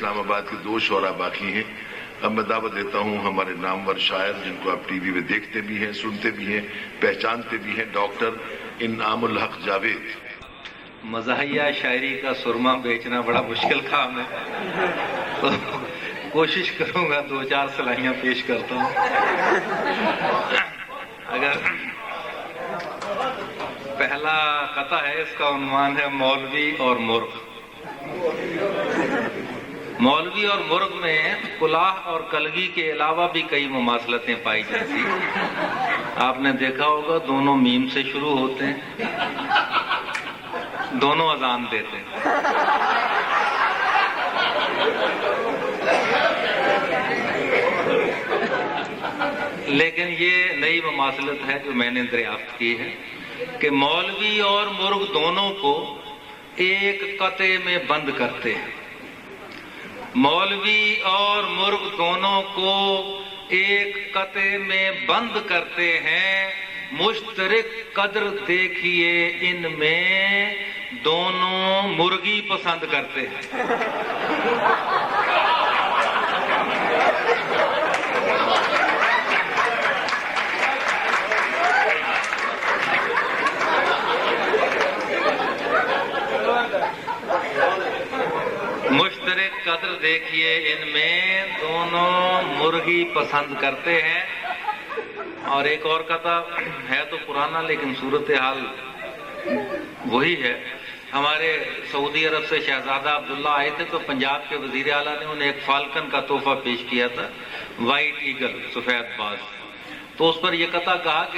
اسلام آباد کے 2 شعراء باقی ہیں. اب میں دعوت دیتا ہوں ہمارے نامور شاعر جن کو آپ ٹی وی میں دیکھتے بھی ہیں، سنتے بھی ہیں، پہچانتے بھی ہیں، ڈاکٹر انعام الحق جاوید. مزاحیہ شاعری کا سرما بیچنا بڑا مشکل کام ہے، تو کوشش کروں گا 2-4 سلائیاں پیش کرتا ہوں. اگر پہلا قطع ہے، اس کا عنوان ہے مولوی اور مرغ. مولوی اور مرغ میں کلاہ اور کلگی کے علاوہ بھی کئی مماثلتیں پائی جاتی. آپ نے دیکھا ہوگا دونوں میم سے شروع ہوتے ہیں، دونوں اذان دیتے ہیں. لیکن یہ نئی مماثلت ہے جو میں نے دریافت کی ہے کہ مولوی اور مرغ دونوں کو ایک قطعے میں بند کرتے ہیں. مولوی اور مرغ دونوں کو ایک قطعے میں بند کرتے ہیں. مشترک قدر دیکھیے ان میں، دونوں مرغی پسند کرتے ہیں. مشترک قدر دیکھیے ان میں، دونوں مرغی پسند کرتے ہیں. اور ایک اور قطع ہے تو پرانا لیکن صورتحال وہی ہے. ہمارے سعودی عرب سے شہزادہ عبداللہ آئے تھے تو پنجاب کے وزیر اعلیٰ نے انہیں ایک فالکن کا تحفہ پیش کیا تھا، وائٹ ایگل، سفید باز. تو اس پر یہ قطع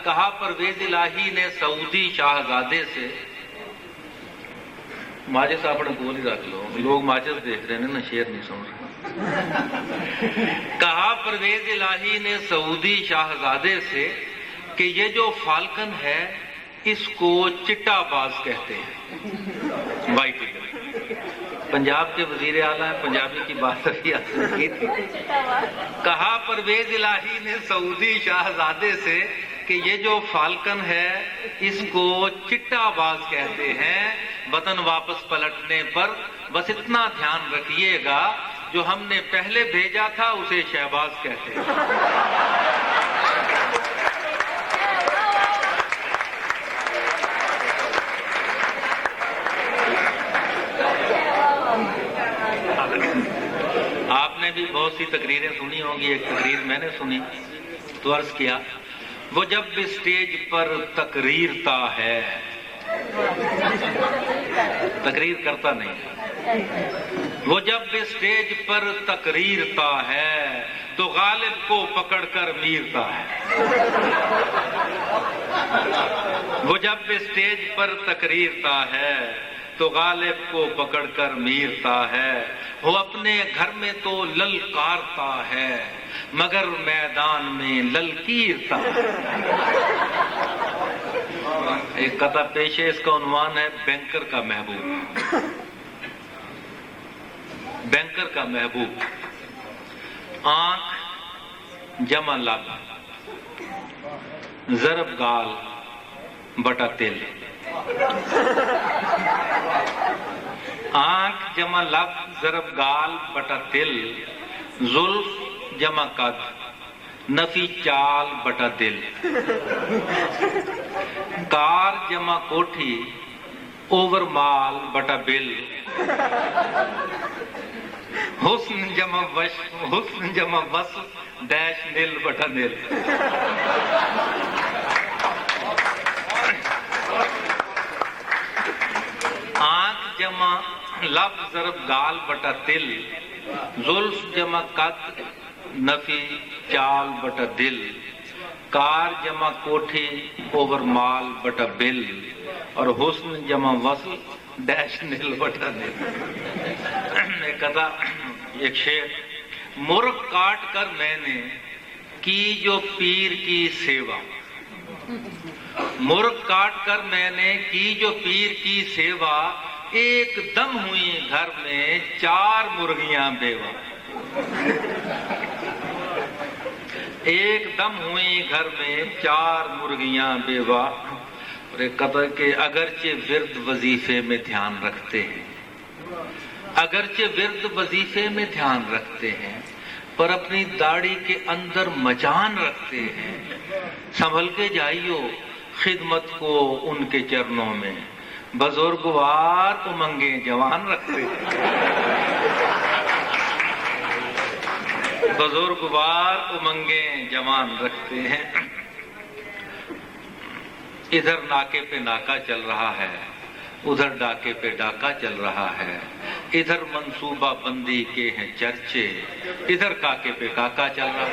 کہا پرویز الہی نے سعودی شاہزادے سے، ماجد اپنے گول ہی رکھ لو، لوگ ماجد دیکھ رہے ہیں نا، شعر نہیں سن رہے. کہا پرویز الہی نے سعودی شاہزادے سے کہ یہ جو فالکن ہے اس کو چٹا باز کہتے ہیں، وائٹ ایگل. پنجاب کے وزیر اعلیٰ ہیں، پنجابی کی بات ابھی آپ نے کی تھی. کہا پرویز الہی نے سعودی شاہزادے سے کہ یہ جو فالکن ہے اس کو چٹا باز کہتے ہیں. وطن واپس پلٹنے پر بس اتنا دھیان رکھیے گا، جو ہم نے پہلے بھیجا تھا اسے شہباز کہتے ہیں. آپ نے بھی بہت سی تقریریں سنی ہوں گی. ایک تقریر میں نے سنی تو عرض کیا، وہ جب اسٹیج پر تقریرتا ہے، تقریر کرتا نہیں، وہ جب اسٹیج پر تقریرتا ہے تو غالب کو پکڑ کر میرتا ہے. وہ جب اسٹیج پر تقریرتا ہے تو غالب کو پکڑ کر میرتا ہے. وہ اپنے گھر میں تو للکارتا ہے مگر میدان میں للکیرتا ہے. ایک قطع پیش ہے، اس کا عنوان ہے بینکر کا محبوب. بینکر کا محبوب. آنکھ جمع لب، ضرب گال بٹا تل. آنکھ جمع لب ضرب گال بٹا تل، زلف جمع قد نفی چال بٹا دل. کار جمع کوٹھی اوور مال بٹا بل. حسن جمع وصل ڈیش نل بٹا نل. آنکھ جمع لب ضرب گال بٹا تل، زلف جمع قد نفی چال بٹا دل. کار جمع کوٹھی اوور مال بٹا بل، اور حسن جمع وصل ڈیش نل بٹا نل. ایک قطع، ایک شعر. مرغ کاٹ کر میں نے کی جو پیر کی سیوا، مرغ کاٹ کر میں نے کی جو پیر کی سیوا، ایک دم ہوئی گھر میں 4 مرغیاں بیوہ. ایک دم ہوئی گھر میں 4 مرغیاں بیوہ. اور ایک قطع کہ اگرچہ ورد وظیفے میں دھیان رکھتے ہیں اگرچہ ورد وظیفے میں دھیان رکھتے ہیں پر اپنی داڑھی کے اندر مجان رکھتے ہیں. سنبھل کے جائیو خدمت کو ان کے چرنوں میں، بزرگوار امنگیں جوان رکھتے ہیں. بزرگوار امنگیں جوان رکھتے ہیں. ادھر ناکے پہ ناکا چل رہا ہے، ادھر ڈاکے پہ ڈاکا چل رہا ہے. ادھر منصوبہ بندی کے ہیں چرچے، ادھر کاکے پہ کاکا چل رہا ہے.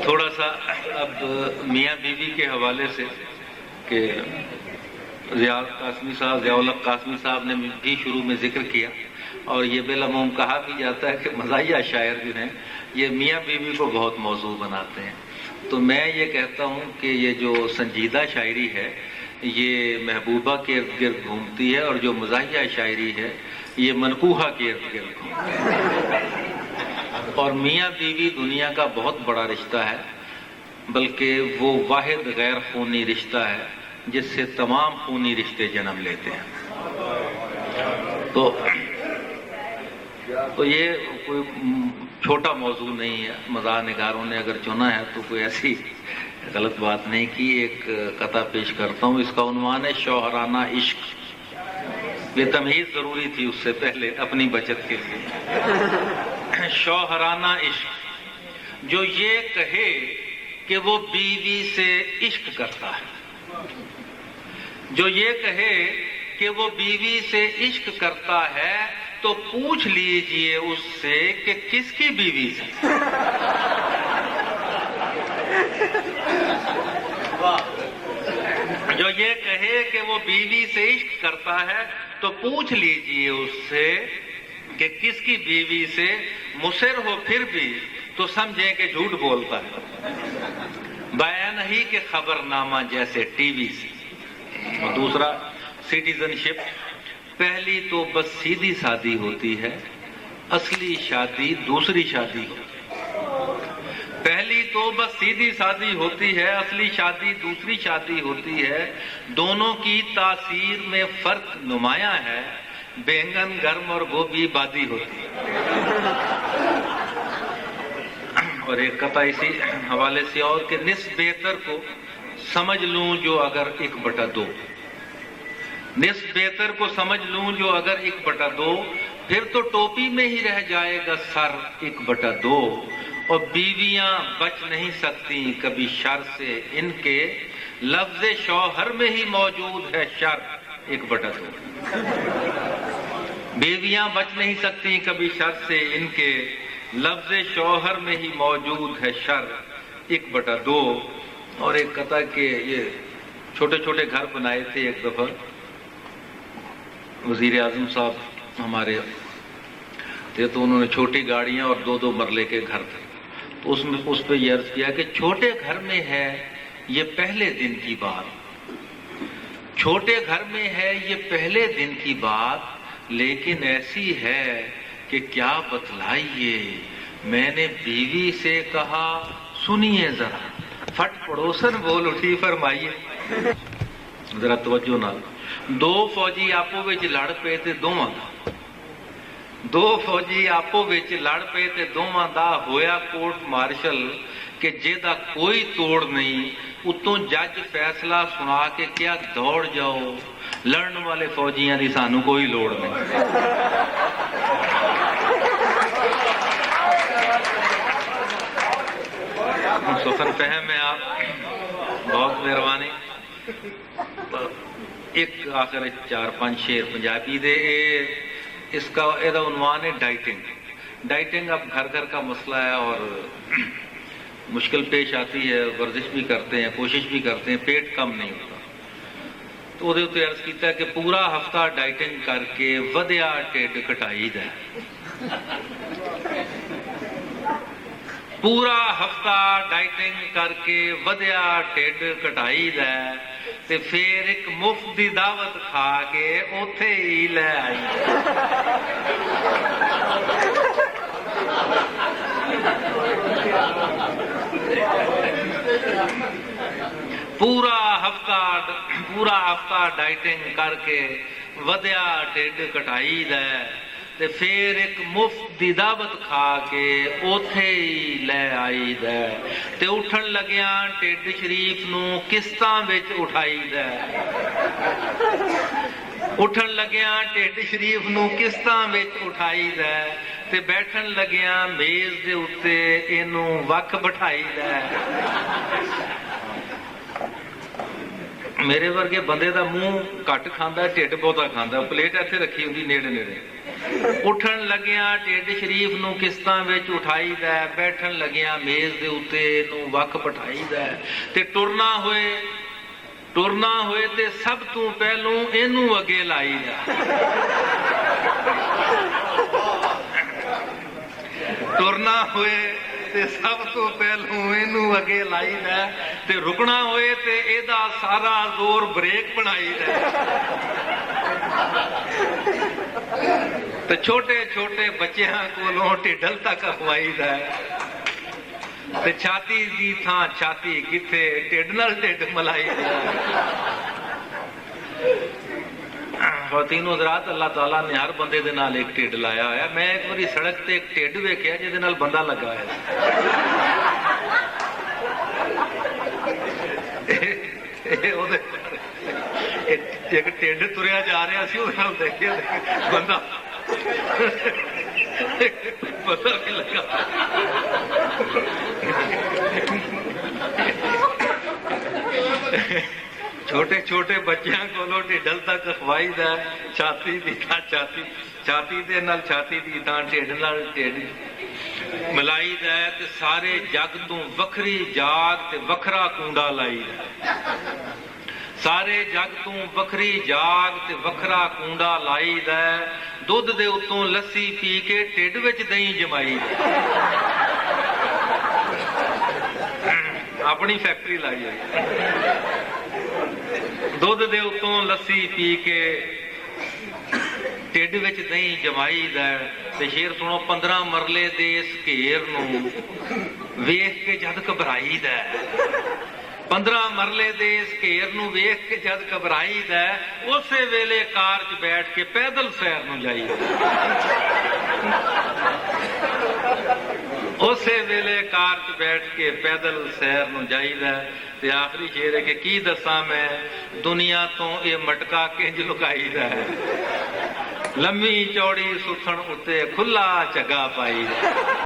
تھوڑا سا اب میاں بیوی کے حوالے سے کہ ضیاء الحق قاسمی صاحب نے بھی شروع میں ذکر کیا، اور یہ بالعموم کہا بھی جاتا ہے کہ مزاحیہ شاعر جو ہیں یہ میاں بیوی کو بہت موضوع بناتے ہیں. تو میں یہ کہتا ہوں کہ یہ جو سنجیدہ شاعری ہے یہ محبوبہ کے ارد گرد گھومتی ہے، اور جو مزاحیہ شاعری ہے یہ منقوحہ کے ارد گرد گھومتی ہے. اور میاں بیوی دنیا کا بہت بڑا رشتہ ہے، بلکہ وہ واحد غیر خونی رشتہ ہے جس سے تمام خونی رشتے جنم لیتے ہیں. تو یہ کوئی چھوٹا موضوع نہیں ہے. مزاح نگاروں نے اگر چنا ہے تو کوئی ایسی غلط بات نہیں کی. ایک قطعہ پیش کرتا ہوں، اس کا عنوان ہے شوہرانہ عشق. یہ تمہیز ضروری تھی اس سے پہلے اپنی بچت کے لیے. شوہرانہ عشق، جو یہ کہے کہ وہ بیوی سے عشق کرتا ہے، جو یہ کہے کہ وہ بیوی سے عشق کرتا ہے تو پوچھ لیجئے اس سے کہ کس کی بیوی سے. جو یہ کہے کہ وہ بیوی سے عشق کرتا ہے تو پوچھ لیجئے اس سے کہ کس کی بیوی سے. مصر ہو پھر بھی تو سمجھیں کہ جھوٹ بولتا ہے، بیان ہی کہ خبر نامہ جیسے ٹی وی سے. اور دوسرا سٹیزن شپ. پہلی تو بس سیدھی سادی ہوتی ہے، اصلی شادی دوسری شادی ہوتی ہے. پہلی تو بس سیدھی سادی ہوتی ہے، اصلی شادی دوسری شادی ہوتی ہے. دونوں کی تاثیر میں فرق نمایاں ہے، بینگن گرم اور گوبھی بادی ہوتی ہے. اور ایک قطعہ اسی حوالے سے اور کہ نصف بہتر کو سمجھ لوں جو اگر 1/2، نصف بہتر کو سمجھ لوں جو اگر 1/2، پھر تو ٹوپی میں ہی رہ جائے گا سر 1/2. اور بیویاں بچ نہیں سکتی کبھی شر سے، ان کے لفظ شوہر میں ہی موجود ہے شر 1/2. بیویاں بچ نہیں سکتی کبھی شر سے، ان کے لفظ شوہر میں ہی موجود ہے شر 1/2. اور ایک قطعہ کہ یہ چھوٹے چھوٹے گھر بنائے تھے ایک دفعہ وزیر اعظم صاحب ہمارے تھے، تو انہوں نے چھوٹی گاڑیاں اور 2 مرلے کے گھر تھے. تو اس پہ یہ عرض کیا کہ چھوٹے گھر میں ہے یہ پہلے دن کی بات، چھوٹے گھر میں ہے یہ پہلے دن کی بات، لیکن ایسی ہے کہ کیا بتلائیے. میں نے بیوی سے کہا سنیے ذرا، فٹ پڑوسن بول اٹھی فرمائیے. ذرا توجہ نال. 2 فوجی آپو وچ لڑ پے تے دوواں دا، 2 فوجی آپو وچ لڑ پے تے دوواں دا ہویا کورٹ مارشل کہ جیدا کوئی توڑ نہیں. اتوں جج فیصلہ سنا کے کیا دوڑ جاؤ، لڑن والے فوجیاں دی سانو کوئی لوڑ نہیں. سفر فہم ہے آپ، بہت مہربانی. ایک آخر 4-5 شعر پنجابی دے. اس کا عنوان ہے ڈائٹنگ. ڈائٹنگ اب گھر گھر کا مسئلہ ہے اور مشکل پیش آتی ہے. ورزش بھی کرتے ہیں، کوشش بھی کرتے ہیں، پیٹ کم نہیں ہوتا. تو وہ عرض کیتا ہے کہ پورا ہفتہ ڈائٹنگ کر کے ودیا ٹھڈ کٹائی دا. پورا ہفتہ ڈائٹنگ کر کے ودیا ٹھڈ کٹائی دا تے پھر ایک مفت دی دعوت کھا کے اوتھے ہی لے آئی. پورا ہفتہ ڈائٹنگ کر کے ودیا ٹھڈ کٹائی دا تے پھر ایک مفت دی دعوت کھا کے اوتھے ہی لے آئی دا تے اٹھن لگیاں ٹھڈ شریف نو قسطاں وچ اٹھائی دا اٹھن لگیاں ٹھڈ شریف نو قسطاں وچ اٹھائی دا تے بیٹھن لگیاں میز دے اتے اینوں وکھ بٹھائی دا میرے ورگے بندے دا منہ گھٹ کھاندا ٹھڈ بہتا کھاندا پلیٹ ایتھے رکھی ہوندی نیڑے نیڑے اٹھن لگیاں ٹھڈ شریف نو قسطاں وچ اٹھائی دا بیٹھن لگیاں میز دے اتے نو وکھ بٹھائی دا تے ٹرنا ہوئے تے سب تو پہلوں اینوں اگے لائی دا ٹرنا ہوئے تے سب تو پہلوں اینوں اگے لائی دا تے رکنا ہوئے تے ایدا سارا زور بریک بنائی دا تے چھوٹے چھوٹے بچیاں کولوں ٹھڈل تک اخوائی دا تے چھاتی دی تھاں چھاتی کتھے ٹھڈ نال ٹھڈ ملائی دا خواتین حضرات اللہ تعالیٰ نے ہر بندے دے نال ایک ٹھڈ لایا ہوا میں ایک باری سڑک تے ایک ٹھڈ ویکھیا جے دے نال بندہ لگا ہے ایک ٹھڈ تریا جا رہا سی وہ دیکھیا بندہ پتہ بھی لگا چھوٹے چھوٹے بچیاں کولوں ٹھڈل تک اخوائی دا چھاتی دی تھاں چھاتی دے نال چھاتی دی تھاں ٹھڈ نال ٹھڈ ملائی دا تے سارے جگ تو وکھری جاگ تے وکھرا کونڈا لائی دا سارے جگ تو وکھری جاگ تے وکھرا کونڈا لائی دا دودھ دے اتوں لسی پی کے ٹھڈ وچ دہی جمائی دا اپنی فیکٹری لائی ہے دودھ دے اتوں لسی پی کے ٹھڈ وچ دہی جمائی دا تے شیر سنو 15 مرلے دے اس گھیر نو ویکھ کے جد گھبرائی دا 15 مرلے دے اس گھیر نو ویکھ کے جد گھبرائی دا اسی ویلے کار چ بیٹھ کے پیدل سیر نو جائی اسی ویلے کار چ بیٹھ کے پیدل سیر نو جائی دا تے آخری شیر ہے کہ کی دساں میں دنیا تو یہ مٹکا کنج لکائی دا ہے لمبی چوڑی ستھن اتے کھلا چگا پائی دا